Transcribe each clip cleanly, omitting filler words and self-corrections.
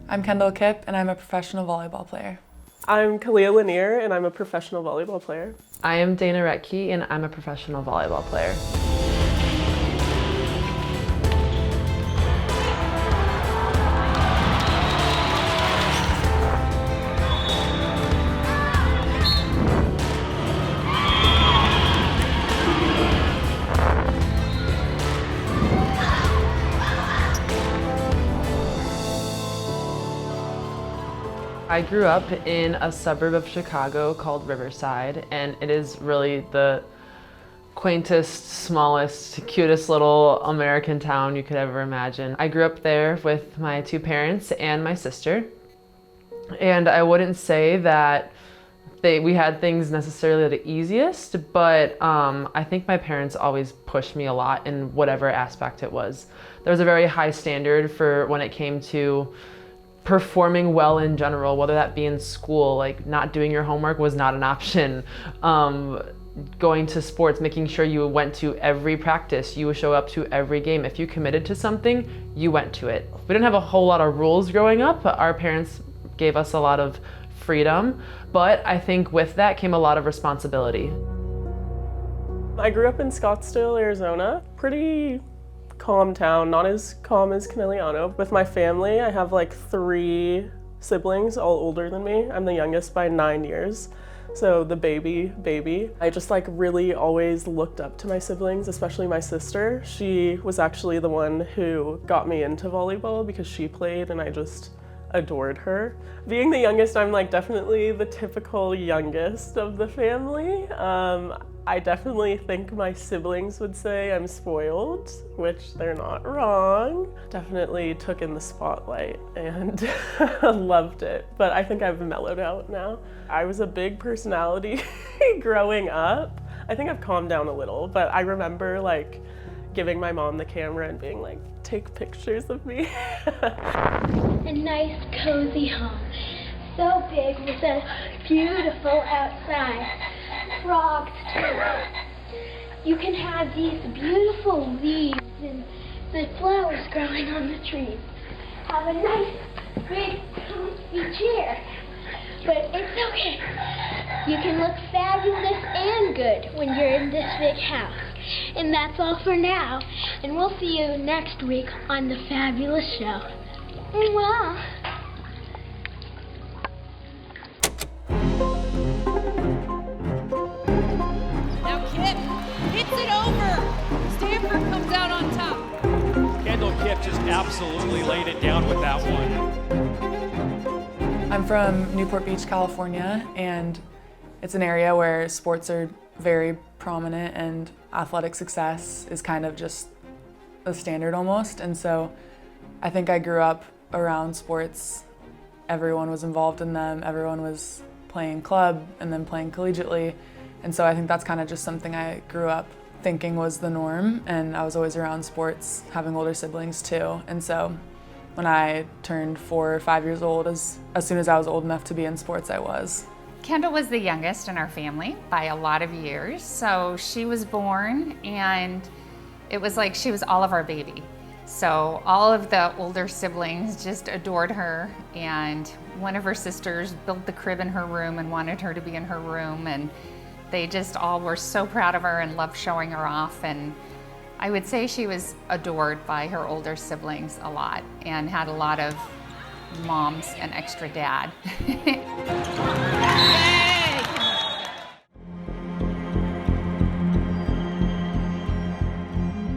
I'm Kendall Kipp, and I'm a professional volleyball player. I'm Khalia Lanier, and I'm a professional volleyball player. I am Dana Rettke, and I'm a professional volleyball player. I grew up in a suburb of Chicago called Riverside, and it is really the quaintest, smallest, cutest little American town you could ever imagine. I grew up there with my two parents and my sister, and I wouldn't say that we had things necessarily the easiest, but I think my parents always pushed me a lot in whatever aspect it was. There was a very high standard for when it came to performing well in general, whether that be in school, like not doing your homework was not an option. Going to sports, making sure you went to every practice, you would show up to every game. If you committed to something, you went to it. We didn't have a whole lot of rules growing up, but our parents gave us a lot of freedom. But I think with that came a lot of responsibility. I grew up in Scottsdale, Arizona. Pretty calm town, not as calm as Canigliano. With my family, I have like 3 siblings, all older than me. I'm the youngest by 9 years. So the baby. I just like really always looked up to my siblings, especially my sister. She was actually the one who got me into volleyball because she played and I just adored her. Being the youngest, I'm like definitely the typical youngest of the family. I definitely think my siblings would say I'm spoiled, which they're not wrong. Definitely took in the spotlight and loved it, but I think I've mellowed out now. I was a big personality growing up. I think I've calmed down a little, but I remember like giving my mom the camera and being like, take pictures of me. A nice cozy home, so big with a beautiful outside. Frogs too. You can have these beautiful leaves and the flowers growing on the trees. Have a nice big comfy chair. But it's okay. You can look fabulous and good when you're in this big house. And that's all for now. And we'll see you next week on The Fabulous Show. Mwah. Hits it over. Stanford comes out on top. Kendall Kipp just absolutely laid it down with that one. I'm from Newport Beach, California, and it's an area where sports are very prominent and athletic success is kind of just a standard almost. And so I think I grew up around sports. Everyone was involved in them. Everyone was playing club and then playing collegiately. And so I think that's kind of just something I grew up thinking was the norm, and I was always around sports, having older siblings too. And so when I turned 4 or 5 years old, as soon as I was old enough to be in sports, I was. Kendall was the youngest in our family by a lot of years, so she was born and it was like she was all of our baby. So all of the older siblings just adored her, and one of her sisters built the crib in her room and wanted her to be in her room, and they just all were so proud of her and loved showing her off. And I would say she was adored by her older siblings a lot and had a lot of moms and extra dad.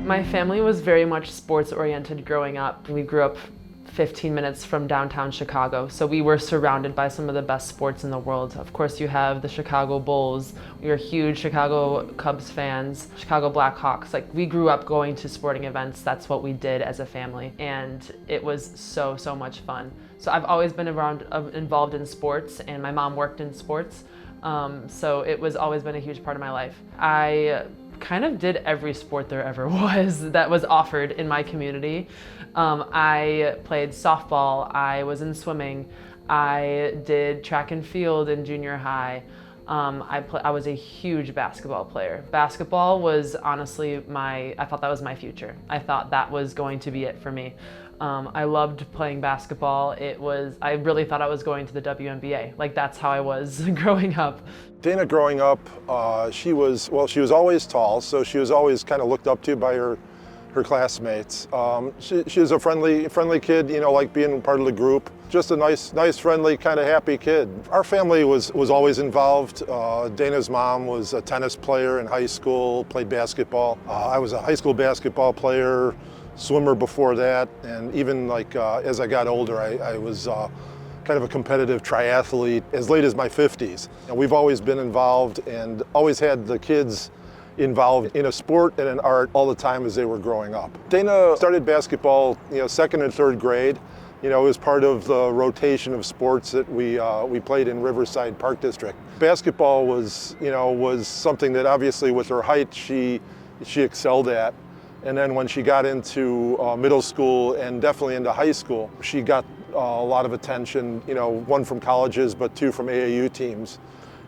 My family was very much sports oriented growing up. We grew up 15 minutes from downtown Chicago, so we were surrounded by some of the best sports in the world. Of course, you have the Chicago Bulls. We were huge Chicago Cubs fans, Chicago Blackhawks. Like, we grew up going to sporting events. That's what we did as a family, and it was so much fun. So I've always been involved in sports, and my mom worked in sports, so it was always been a huge part of my life. I kind of did every sport there ever was that was offered in my community. I played softball, I was in swimming, I did track and field in junior high. I was a huge basketball player. Basketball was honestly I thought that was my future. I thought that was going to be it for me. I loved playing basketball. I really thought I was going to the WNBA. Like, that's how I was growing up. Dana growing up, she was always tall, so she was always kind of looked up to by her classmates. She was a friendly kid, you know, like being part of the group. Just a nice, friendly, kind of happy kid. Our family was always involved. Dana's mom was a tennis player in high school, played basketball. I was a high school basketball player, swimmer before that, and even like as I got older, I was kind of a competitive triathlete as late as my 50s. And we've always been involved and always had the kids involved in a sport and an art all the time as they were growing up. Dana started basketball, you know, 2nd and 3rd grade. You know, it was part of the rotation of sports that we played in Riverside Park District. Basketball was something that obviously with her height she excelled at. And then when she got into middle school and definitely into high school, she got a lot of attention, you know, 1 from colleges, but 2 from AAU teams.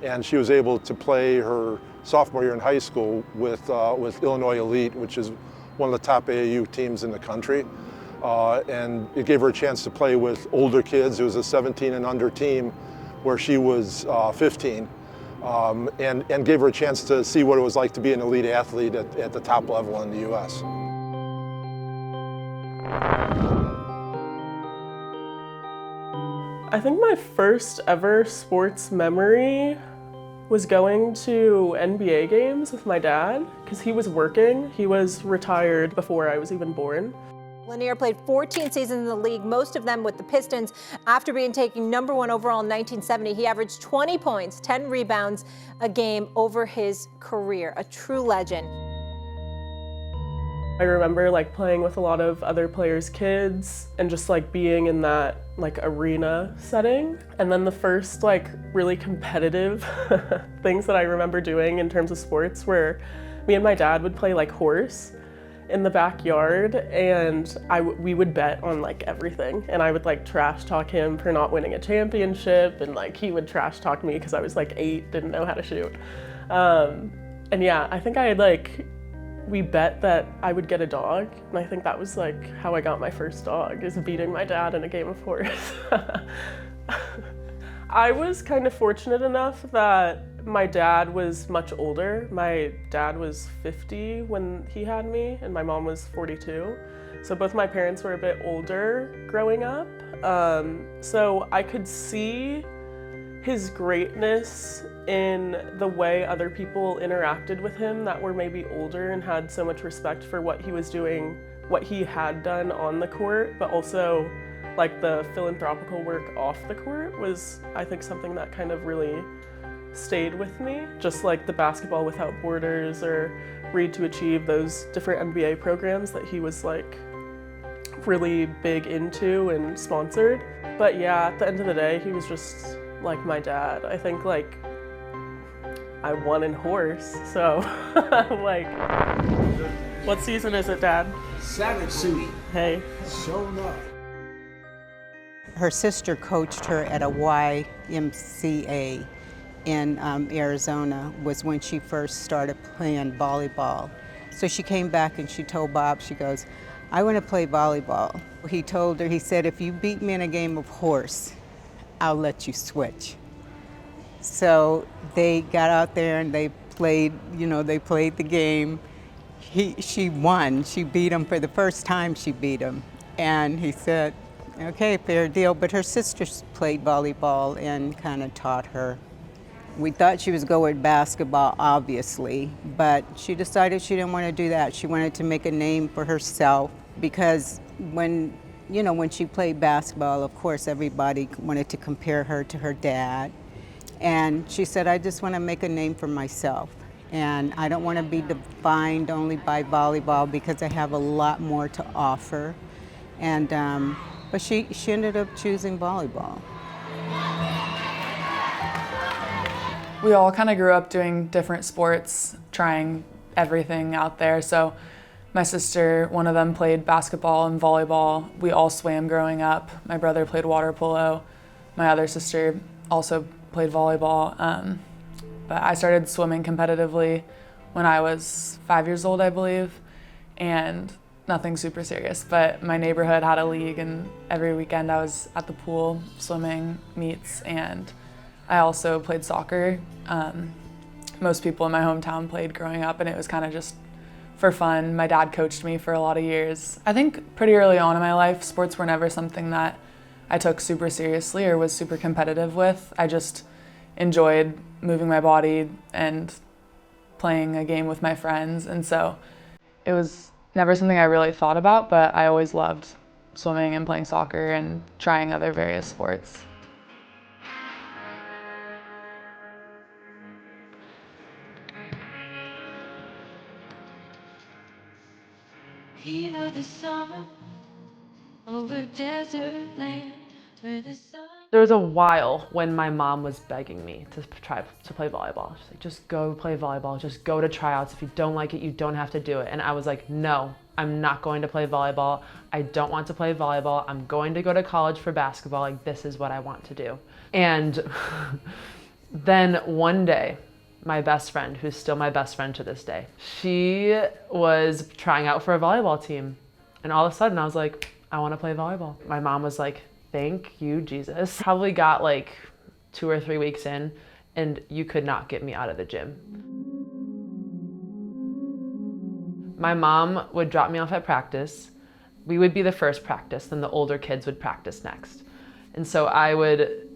And she was able to play her sophomore year in high school with Illinois Elite, which is one of the top AAU teams in the country. And it gave her a chance to play with older kids. It was a 17 and under team where she was 15. And gave her a chance to see what it was like to be an elite athlete at the top level in the U.S. I think my first ever sports memory was going to NBA games with my dad because he was working. He was retired before I was even born. Lanier played 14 seasons in the league, most of them with the Pistons. After being taken number 1 overall in 1970, he averaged 20 points, 10 rebounds a game over his career. A true legend. I remember like playing with a lot of other players' kids and just like being in that like arena setting. And then the first like really competitive things that I remember doing in terms of sports were me and my dad would play like horse in the backyard, and we would bet on like everything, and I would like trash talk him for not winning a championship, and like he would trash talk me because I was like 8, didn't know how to shoot. And yeah, I think we bet that I would get a dog, and I think that was like how I got my first dog, is beating my dad in a game of horse. I was kind of fortunate enough that my dad was much older. My dad was 50 when he had me, and my mom was 42. So both my parents were a bit older growing up. So I could see his greatness in the way other people interacted with him that were maybe older and had so much respect for what he was doing, what he had done on the court, but also like the philanthropical work off the court was, I think, something that kind of really stayed with me. Just like the Basketball Without Borders or Read to Achieve, those different NBA programs that he was like really big into and sponsored. But yeah, at the end of the day, he was just like my dad. I think like I won in horse, so like, what season is it, Dad? 7, sweetie. Hey. Showing up. Her sister coached her at a YMCA in Arizona, was when she first started playing volleyball. So she came back and she told Bob, she goes, I want to play volleyball. He told her, he said, if you beat me in a game of horse, I'll let you switch. So they got out there and they played, they played the game. She won. She beat him for the first time. She beat him. And he said, okay, fair deal. But her sisters played volleyball and kind of taught her. We thought she was going with basketball, obviously, but she decided she didn't want to do that. She wanted to make a name for herself because when she played basketball, of course, everybody wanted to compare her to her dad. And she said, I just want to make a name for myself. And I don't want to be defined only by volleyball because I have a lot more to offer. And but she ended up choosing volleyball. We all kind of grew up doing different sports, trying everything out there. So my sister, one of them played basketball and volleyball. We all swam growing up. My brother played water polo. My other sister also played volleyball. But I started swimming competitively when I was 5 years old, I believe. And nothing super serious, but my neighborhood had a league, and every weekend I was at the pool, swimming, meets, and I also played soccer. Most people in my hometown played growing up, and it was kind of just for fun. My dad coached me for a lot of years. I think pretty early on in my life, sports were never something that I took super seriously or was super competitive with. I just enjoyed moving my body and playing a game with my friends, and so it was never something I really thought about, but I always loved swimming and playing soccer and trying other various sports. Heat of the summer over desert land where the sun. There was a while when my mom was begging me to try to play volleyball. She's like, just go play volleyball, just go to tryouts. If you don't like it, you don't have to do it. And I was like, no, I'm not going to play volleyball. I don't want to play volleyball. I'm going to go to college for basketball. Like, this is what I want to do. And then one day, my best friend, who's still my best friend to this day, she was trying out for a volleyball team. And all of a sudden I was like, I want to play volleyball. My mom was like, thank you, Jesus. Probably got like 2 or 3 weeks in, and you could not get me out of the gym. My mom would drop me off at practice. We would be the first practice, then the older kids would practice next. And so I would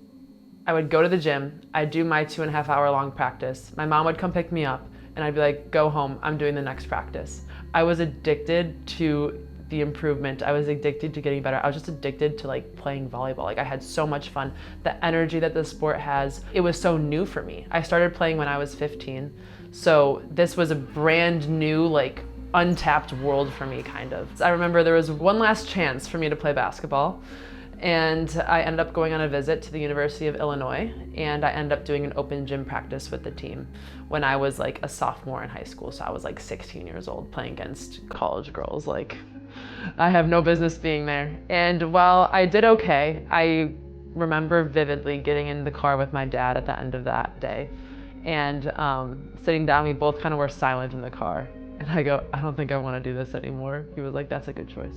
go to the gym, I'd do my 2.5 hour long practice. My mom would come pick me up, and I'd be like, go home, I'm doing the next practice. I was addicted to the improvement. I was addicted to getting better. I was just addicted to like playing volleyball. Like, I had so much fun. The energy that the sport has, it was so new for me. I started playing when I was 15. So this was a brand new, like, untapped world for me, kind of. I remember there was one last chance for me to play basketball, and I ended up going on a visit to the University of Illinois, and I ended up doing an open gym practice with the team when I was like a sophomore in high school. So I was like 16 years old playing against college girls. Like, I have no business being there. And while I did okay, I remember vividly getting in the car with my dad at the end of that day, and sitting down, we both kind of were silent in the car. And I go, I don't think I want to do this anymore. He was like, that's a good choice.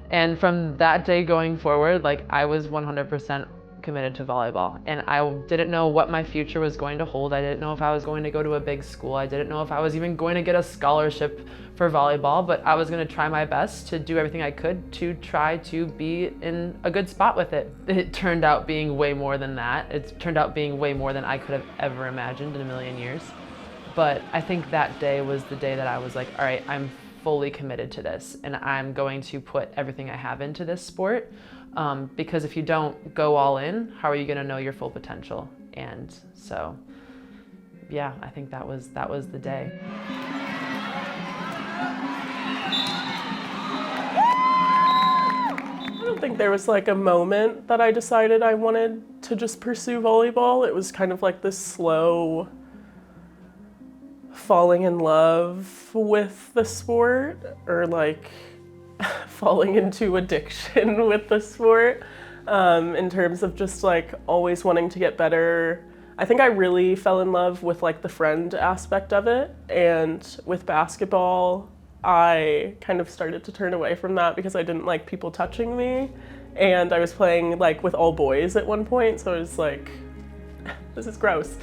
And from that day going forward, like, I was 100% committed to volleyball. And I didn't know what my future was going to hold. I didn't know if I was going to go to a big school. I didn't know if I was even going to get a scholarship for volleyball, but I was going to try my best to do everything I could to try to be in a good spot with it. It turned out being way more than that. It turned out being way more than I could have ever imagined in a million years. But I think that day was the day that I was like, all right, I'm fully committed to this, and I'm going to put everything I have into this sport, because if you don't go all in, how are you going to know your full potential? And so, yeah, I think that was the day. I don't think there was like a moment that I decided I wanted to just pursue volleyball. It was kind of like this slow falling in love with the sport, or like falling into addiction with the sport, in terms of just like always wanting to get better. I think I really fell in love with like the friend aspect of it, and with basketball I kind of started to turn away from that because I didn't like people touching me, and I was playing like with all boys at one point, so I was like, this is gross.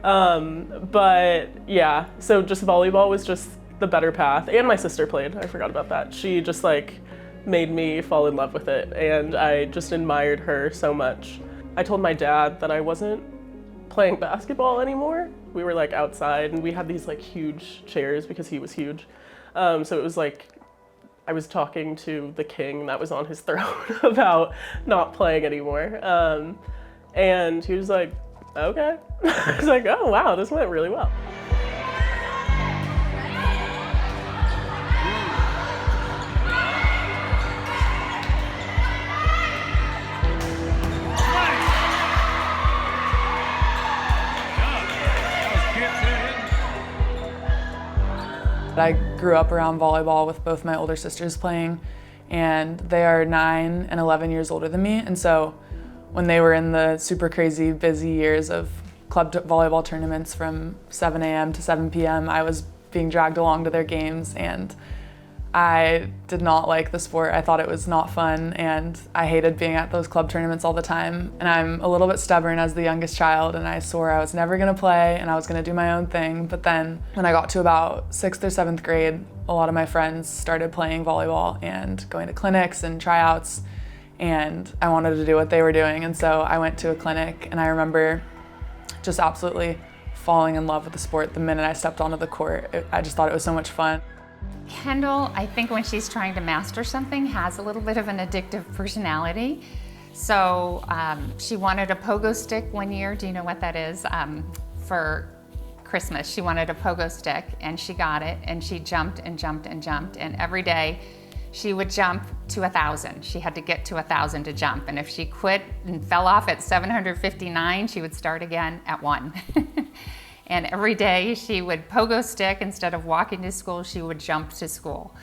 But yeah, so just volleyball was just the better path. And my sister played, I forgot about that. She just like made me fall in love with it, and I just admired her so much. I told my dad that I wasn't playing basketball anymore. We were like outside, and we had these like huge chairs because he was huge. So it was like I was talking to the king that was on his throne about not playing anymore. And he was like, okay. I was like, oh wow, this went really well. I grew up around volleyball with both my older sisters playing, and they are 9 and 11 years older than me. And so when they were in the super crazy busy years of club volleyball tournaments from 7 a.m. to 7 p.m., I was being dragged along to their games, and I did not like the sport. I thought it was not fun, and I hated being at those club tournaments all the time. And I'm a little bit stubborn as the youngest child, and I swore I was never gonna play and I was gonna do my own thing. But then when I got to about 6th or 7th grade, a lot of my friends started playing volleyball and going to clinics and tryouts, and I wanted to do what they were doing. And so I went to a clinic, and I remember just absolutely falling in love with the sport the minute I stepped onto the court. I just thought it was so much fun. Kendall, I think when she's trying to master something, has a little bit of an addictive personality. So she wanted a pogo stick one year. Do you know what that is? For Christmas, she wanted a pogo stick, and she got it, and she jumped and jumped and jumped, and every day she would jump to 1,000. She had to get to 1,000 to jump, and if she quit and fell off at 759, she would start again at 1. And every day she would pogo stick. Instead of walking to school, she would jump to school.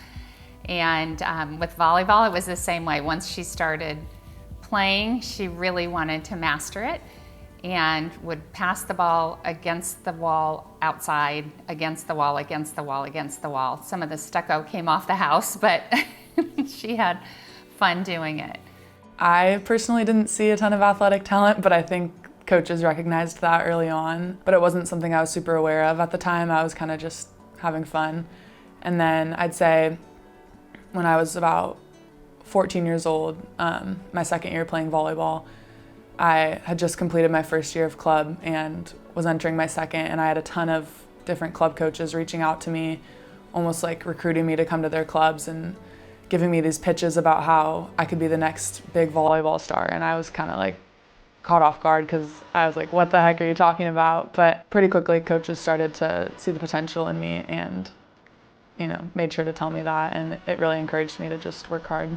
And with volleyball, it was the same way. Once she started playing, she really wanted to master it and would pass the ball against the wall outside, against the wall, against the wall, against the wall. Some of the stucco came off the house, but she had fun doing it. I personally didn't see a ton of athletic talent, but I think coaches recognized that early on, but it wasn't something I was super aware of at the time. I was kind of just having fun. And then I'd say when I was about 14 years old, my second year playing volleyball, I had just completed my first year of club and was entering my second, and I had a ton of different club coaches reaching out to me, almost like recruiting me to come to their clubs and giving me these pitches about how I could be the next big volleyball star. And I was kind of like caught off guard because I was like, what the heck are you talking about? But pretty quickly coaches started to see the potential in me and, made sure to tell me that, and it really encouraged me to just work hard.